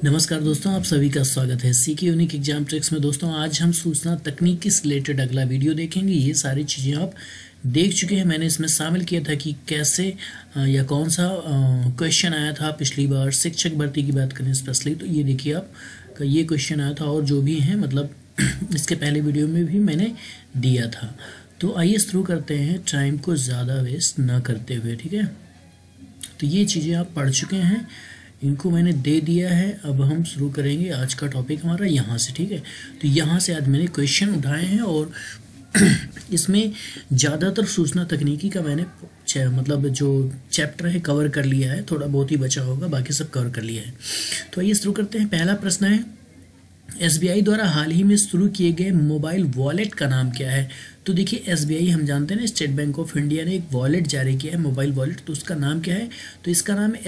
नमस्कार दोस्तों, आप सभी का स्वागत है सीके यूनिक एग्जाम ट्रिक्स में। दोस्तों आज हम सूचना तकनीकी से रिलेटेड अगला वीडियो देखेंगे। ये सारी चीज़ें आप देख चुके हैं। मैंने इसमें शामिल किया था कि कैसे या कौन सा क्वेश्चन आया था पिछली बार शिक्षक भर्ती की बात करें स्पेशली, तो ये देखिए आप का ये क्वेश्चन आया था और जो भी हैं मतलब इसके पहले वीडियो में भी मैंने दिया था। तो आइए शुरू करते हैं टाइम को ज़्यादा वेस्ट ना करते हुए। ठीक है, तो ये चीज़ें आप पढ़ चुके हैं, इनको मैंने दे दिया है। अब हम शुरू करेंगे आज का टॉपिक हमारा यहाँ से। ठीक है, तो यहाँ से आज मैंने क्वेश्चन उठाए हैं और इसमें ज़्यादातर सूचना तकनीकी का मैंने मतलब जो चैप्टर है कवर कर लिया है, थोड़ा बहुत ही बचा होगा, बाकी सब कवर कर लिया है। तो आइए शुरू करते हैं। पहला प्रश्न है, एसबीआई द्वारा हाल ही में शुरू किए गए मोबाइल वॉलेट का नाम क्या है? तो देखिए एसबीआई हम जानते हैं ना, स्टेट बैंक ऑफ इंडिया ने एक वॉलेट जारी किया है, मोबाइल वॉलेट। तो उसका नाम क्या है? तो इसका नाम है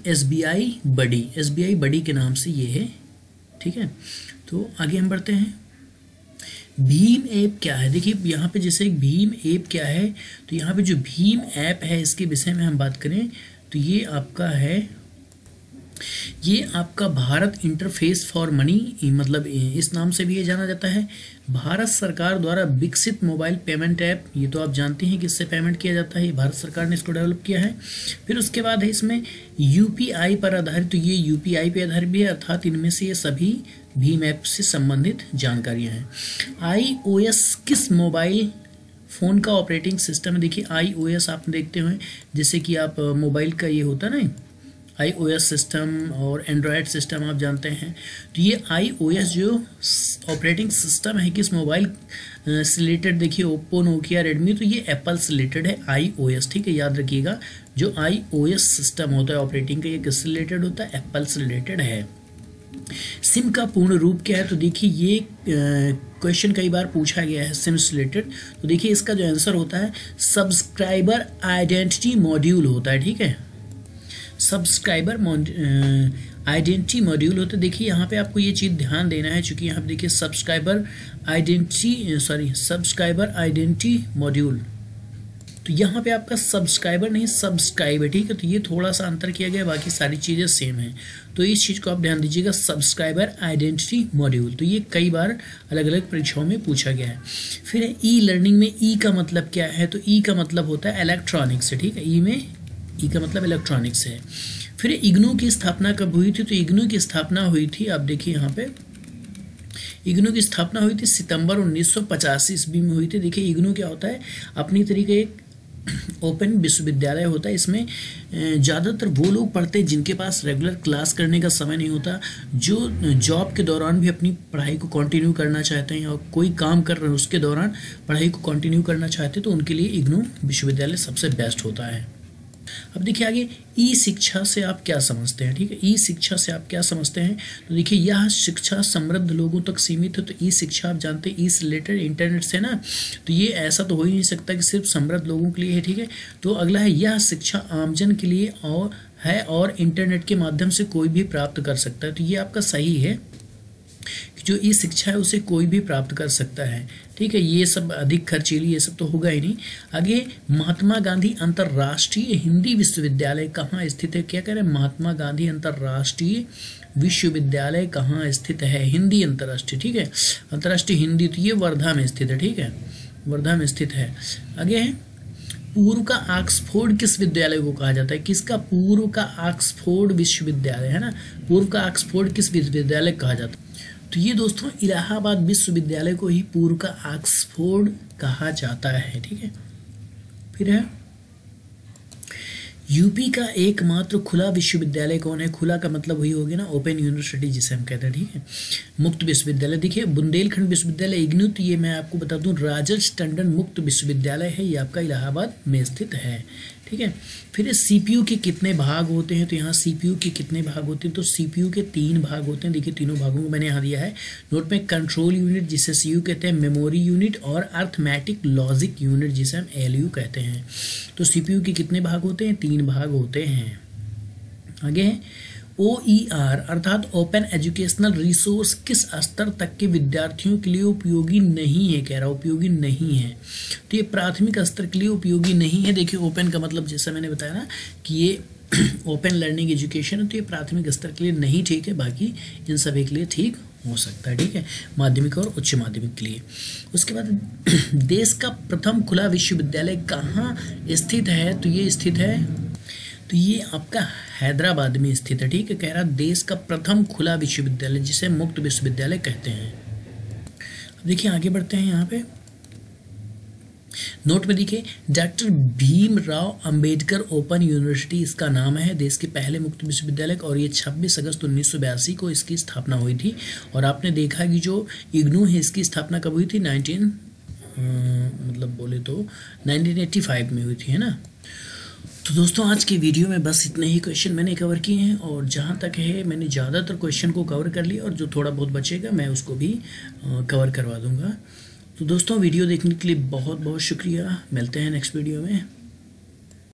एसबीआई बडी। एसबीआई बडी के नाम से ये है। ठीक है, तो आगे हम बढ़ते हैं। भीम ऐप क्या है? देखिए यहाँ पे जैसे एक भीम ऐप क्या है, तो यहाँ पे जो भीम ऐप है इसके विषय में हम बात करें तो ये आपका भारत इंटरफेस फॉर मनी, मतलब इस नाम से भी ये जाना जाता है। भारत सरकार द्वारा विकसित मोबाइल पेमेंट ऐप, ये तो आप जानते हैं कि इससे पेमेंट किया जाता है, भारत सरकार ने इसको डेवलप किया है। फिर उसके बाद है इसमें यूपीआई पर आधारित, तो ये यूपीआई पे आधारित भी है, अर्थात इनमें से ये सभी भीम ऐप से संबंधित जानकारियाँ हैं। iOS किस मोबाइल फ़ोन का ऑपरेटिंग सिस्टम है? देखिए iOS आप देखते हुए जैसे कि आप मोबाइल का ये होता है ना iOS सिस्टम और एंड्रॉयड सिस्टम आप जानते हैं। तो ये iOS जो ऑपरेटिंग सिस्टम है किस मोबाइल से रिलेटेड? देखिए ओप्पो, नोकिया, रेडमी, तो ये एप्पल से रिलेटेड है iOS। ठीक है, याद रखिएगा जो iOS सिस्टम होता है ऑपरेटिंग का, ये किससे रिलेटेड होता है? एप्पल से रिलेटेड है। सिम का पूर्ण रूप क्या है? तो देखिए ये क्वेश्चन कई बार पूछा गया है सिम से रिलेटेड। तो देखिए इसका जो आंसर होता है सब्सक्राइबर आइडेंटिटी मॉड्यूल होता है। ठीक है, सब्सक्राइबर आइडेंटिटी मॉड्यूल होता है। देखिए यहाँ पे आपको ये चीज़ ध्यान देना है, चूंकि यहाँ पे देखिए सब्सक्राइबर आइडेंटिटी मॉड्यूल, तो यहाँ पे आपका सब्सक्राइबर नहीं सब्सक्राइब है। ठीक है, तो ये थोड़ा सा अंतर किया गया, बाकी सारी चीज़ें सेम हैं। तो इस चीज़ को आप ध्यान दीजिएगा, सब्सक्राइबर आइडेंटिटी मॉड्यूल। तो ये कई बार अलग अलग परीक्षाओं में पूछा गया है। फिर ई लर्निंग में ई का मतलब क्या है? तो ई का मतलब होता है इलेक्ट्रॉनिक्स। ठीक है, ई का मतलब इलेक्ट्रॉनिक्स है। फिर इग्नू की स्थापना कब हुई थी? तो इग्नू की स्थापना हुई थी, आप देखिए यहाँ पे इग्नू की स्थापना हुई थी सितंबर 1985 ईस्वी में हुई थी। देखिए इग्नू क्या होता है? अपनी तरीके एक ओपन विश्वविद्यालय होता है। इसमें ज़्यादातर वो लोग पढ़ते हैं जिनके पास रेगुलर क्लास करने का समय नहीं होता, जो जॉब के दौरान भी अपनी पढ़ाई को कंटिन्यू करना चाहते हैं और कोई काम कर रहे हैं उसके दौरान पढ़ाई को कंटिन्यू करना चाहते हैं, तो उनके लिए इग्नू विश्वविद्यालय सबसे बेस्ट होता है। अब देखिए आगे ई शिक्षा से आप क्या समझते हैं? ठीक है, ई शिक्षा से आप क्या समझते हैं? तो देखिए यह शिक्षा समृद्ध लोगों तक सीमित है। तो ई शिक्षा आप जानते हैं ई से रिलेटेड इंटरनेट से ना, तो ये ऐसा तो हो ही नहीं सकता कि सिर्फ समृद्ध लोगों के लिए है। ठीक है, तो अगला है यह शिक्षा आमजन के लिए और इंटरनेट के माध्यम से कोई भी प्राप्त कर सकता है। तो ये आपका सही है, जो ई शिक्षा है उसे कोई भी प्राप्त कर सकता है। ठीक है, ये सब अधिक खर्चीली ये सब तो होगा ही नहीं। आगे महात्मा गांधी अंतर्राष्ट्रीय हिंदी विश्वविद्यालय कहाँ स्थित है? क्या कह रहे हैं? महात्मा गांधी अंतर्राष्ट्रीय विश्वविद्यालय कहाँ स्थित है? हिंदी अंतर्राष्ट्रीय। ठीक है, अंतर्राष्ट्रीय हिंदी, तो ये वर्धा में स्थित है। ठीक है, वर्धा में स्थित है। आगे है पूर्व का ऑक्सफोर्ड किस विद्यालय को कहा जाता है? किसका? पूर्व का ऑक्सफोर्ड विश्वविद्यालय है ना, पूर्व का ऑक्सफोर्ड किस विश्वविद्यालय कहा जाता है? तो ये दोस्तों इलाहाबाद विश्वविद्यालय को ही पूर्व का ऑक्सफोर्ड कहा जाता है। ठीक है, फिर है यूपी का एकमात्र खुला विश्वविद्यालय कौन है? खुला का मतलब वही हो गया ना ओपन यूनिवर्सिटी जिसे हम कहते हैं। ठीक है, मुक्त विश्वविद्यालय, देखिए बुंदेलखंड विश्वविद्यालय इग्नू, तो ये मैं आपको बता दूं राजर्षि टंडन मुक्त विश्वविद्यालय है, ये आपका इलाहाबाद में स्थित है। ठीक है, फिर सीपीयू के कितने भाग होते हैं? तो यहाँ सीपीयू के कितने भाग होते हैं? तो सीपीयू के 3 भाग होते हैं। देखिए तीनों भागों को मैंने यहाँ दिया है नोट में। कंट्रोल यूनिट जिसे सीयू कहते हैं, मेमोरी यूनिट और अर्थमेटिक लॉजिक यूनिट जिसे हम एलयू कहते हैं। तो सीपीयू के कितने भाग होते हैं? 3 भाग होते हैं। आगे है OER अर्थात ओपन एजुकेशनल रिसोर्स किस स्तर तक के विद्यार्थियों के लिए उपयोगी नहीं है? कह रहा उपयोगी नहीं है, तो ये प्राथमिक स्तर के लिए उपयोगी नहीं है। देखिए ओपन का मतलब जैसा मैंने बताया ना कि ये ओपन लर्निंग एजुकेशन है तो ये प्राथमिक स्तर के लिए नहीं ठीक है, बाकी इन सभी के लिए ठीक हो सकता है, ठीक है, माध्यमिक और उच्च माध्यमिक के लिए। उसके बाद देश का प्रथम खुला विश्वविद्यालय कहाँ स्थित है, तो ये स्थित है, तो ये आपका हैदराबाद में स्थित है, ठीक है। कह रहा देश का प्रथम खुला विश्वविद्यालय जिसे मुक्त विश्वविद्यालय कहते हैं। अब देखिए आगे बढ़ते हैं, यहाँ पे नोट में देखिए doctor Bhimrao Ambedkar open university इसका नाम है, देश के पहले मुक्त विश्वविद्यालय, और ये 26 अगस्त 1982 को इसकी स्थापना हुई थी। और आपने देखा कि जो इग्नू है इसकी स्थापना कब हुई थी, 1985 में हुई थी, है ना। तो दोस्तों आज के वीडियो में बस इतने ही क्वेश्चन मैंने कवर किए हैं, और जहाँ तक है मैंने ज़्यादातर क्वेश्चन को कवर कर लिया, और जो थोड़ा बहुत बचेगा मैं उसको भी कवर करवा दूँगा। तो दोस्तों वीडियो देखने के लिए बहुत बहुत शुक्रिया, मिलते हैं नेक्स्ट वीडियो में।